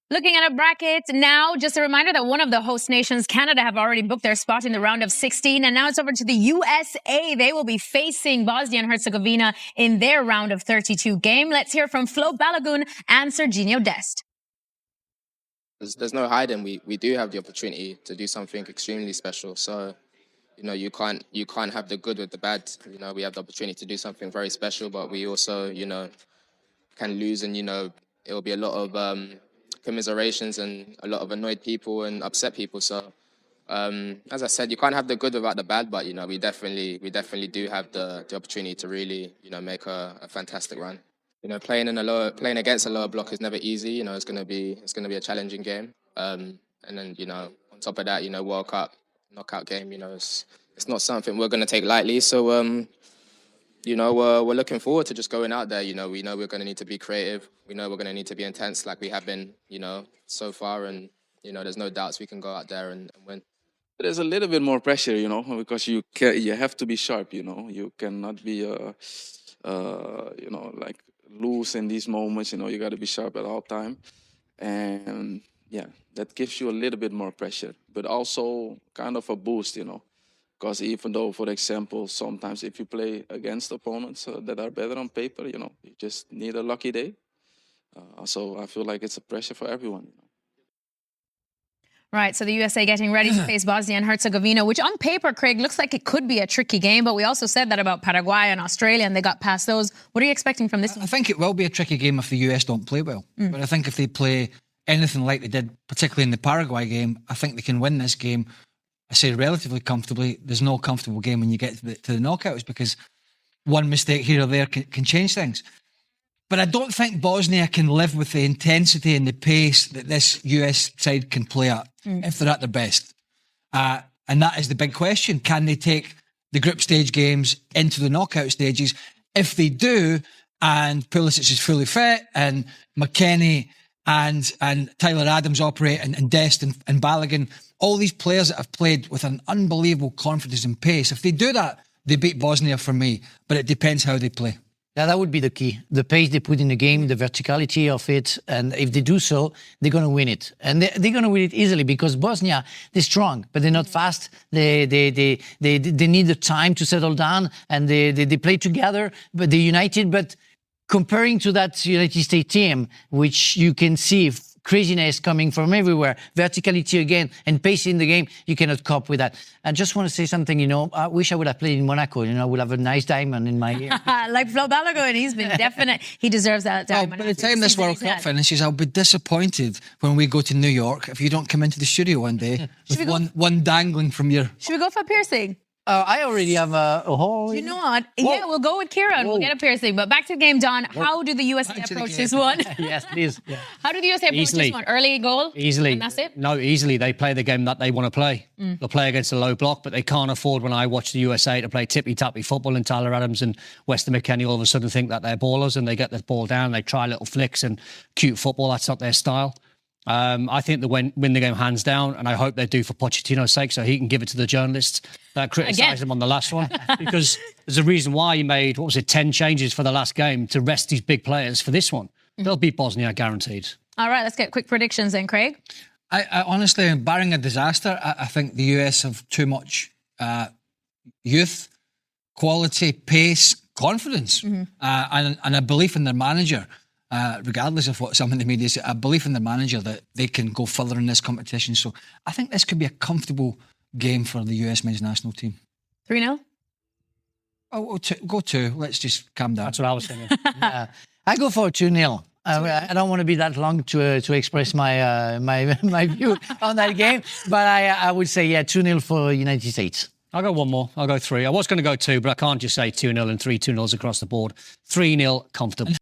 Looking at a bracket now, just a reminder that one of the host nations, Canada, have already booked their spot in the round of 16. And now it's over to the USA. They will be facing Bosnia and Herzegovina in their round of 32 game. Let's hear from Flo Balogun and Serginho Dest. There's no hiding. We do have the opportunity to do something extremely special. So, you can't have the good with the bad. We have the opportunity to do something very special, but we also, can lose, and it will be a lot of commiserations and a lot of annoyed people and upset people. So, as I said, you can't have the good without the bad. But we definitely do have the opportunity to really, make a fantastic run. Playing against a lower block is never easy. It's gonna be a challenging game. And then on top of that, World Cup knockout game. It's not something we're gonna take lightly. So we're looking forward to just going out there. We know we're gonna need to be creative. We know we're gonna need to be intense, like we have been, so far. And there's no doubts we can go out there and win. There's a little bit more pressure, because you have to be sharp. You cannot be like loose in these moments. You got to be sharp at all time, and yeah, that gives you a little bit more pressure, but also kind of a boost, because even though, for example, sometimes if you play against opponents that are better on paper, you just need a lucky day. So I feel like it's a pressure for everyone. Right, so the USA getting ready to face Bosnia and Herzegovina, which on paper, Craig, looks like it could be a tricky game, but we also said that about Paraguay and Australia, and they got past those. What are you expecting from this one? I think it will be a tricky game if the US don't play well. But I think if they play anything like they did, particularly in the Paraguay game, I think they can win this game, I say relatively comfortably. There's no comfortable game when you get to the knockouts, because one mistake here or there can change things. But I don't think Bosnia can live with the intensity and the pace that this US side can play at if they're at their best. And that is the big question. Can they take the group stage games into the knockout stages? If they do, and Pulisic is fully fit, and McKennie and Tyler Adams operate, and Dest and Balogun, all these players that have played with an unbelievable confidence and pace, if they do that, they beat Bosnia for me. But it depends how they play. Yeah, that would be the key. The pace they put in the game, the verticality of it. And if they do so, they're going to win it. And they're going to win it easily, because Bosnia, they're strong, but they're not fast. They need the time to settle down, and they play together, but they're united. But comparing to that United States team, which you can see craziness coming from everywhere, verticality again, and pace in the game, you cannot cope with that. I just want to say something, I wish I would have played in Monaco. I would have a nice diamond in my ear. Like Flo Balogun, he's been definite. He deserves that diamond. By the time this World Cup finishes, I'll be disappointed when we go to New York if you don't come into the studio one day with one dangling from your... Should we go for a piercing? I already have a hole. You know what? Yeah, we'll go with Kira and we'll get a piercing. But back to the game, Don. How do the USA approach this one? Yes, please. Yeah. How do the USA approach this one? Early goal? Easily. And that's it? No, easily. They play the game that they want to play. They'll play against a low block, but they can't afford, when I watch the USA, to play tippy-tappy football, and Tyler Adams and Weston McKennie all of a sudden think that they're ballers, and they get the ball down, they try little flicks and cute football. That's not their style. I think they win the game hands down, and I hope they do, for Pochettino's sake, so he can give it to the journalists that criticised him on the last one. Because there's a reason why he made, 10 changes for the last game to rest these big players for this one. They'll beat Bosnia, guaranteed. All right, let's get quick predictions then, Craig. I honestly, barring a disaster, I think the US have too much youth, quality, pace, confidence, and a belief in their manager. Regardless of what some in the media say, a belief in the manager that they can go further in this competition. So I think this could be a comfortable game for the US men's national team. 3-0? Go 2. Let's just calm down. That's what I was thinking. I go for 2-0. I don't want to be that long to express my my view on that game, but I would say, 2-0 for United States. I'll go one more. I'll go 3. I was going to go 2, but I can't just say 2-0 and 3 2-0s across the board. 3-0 comfortable.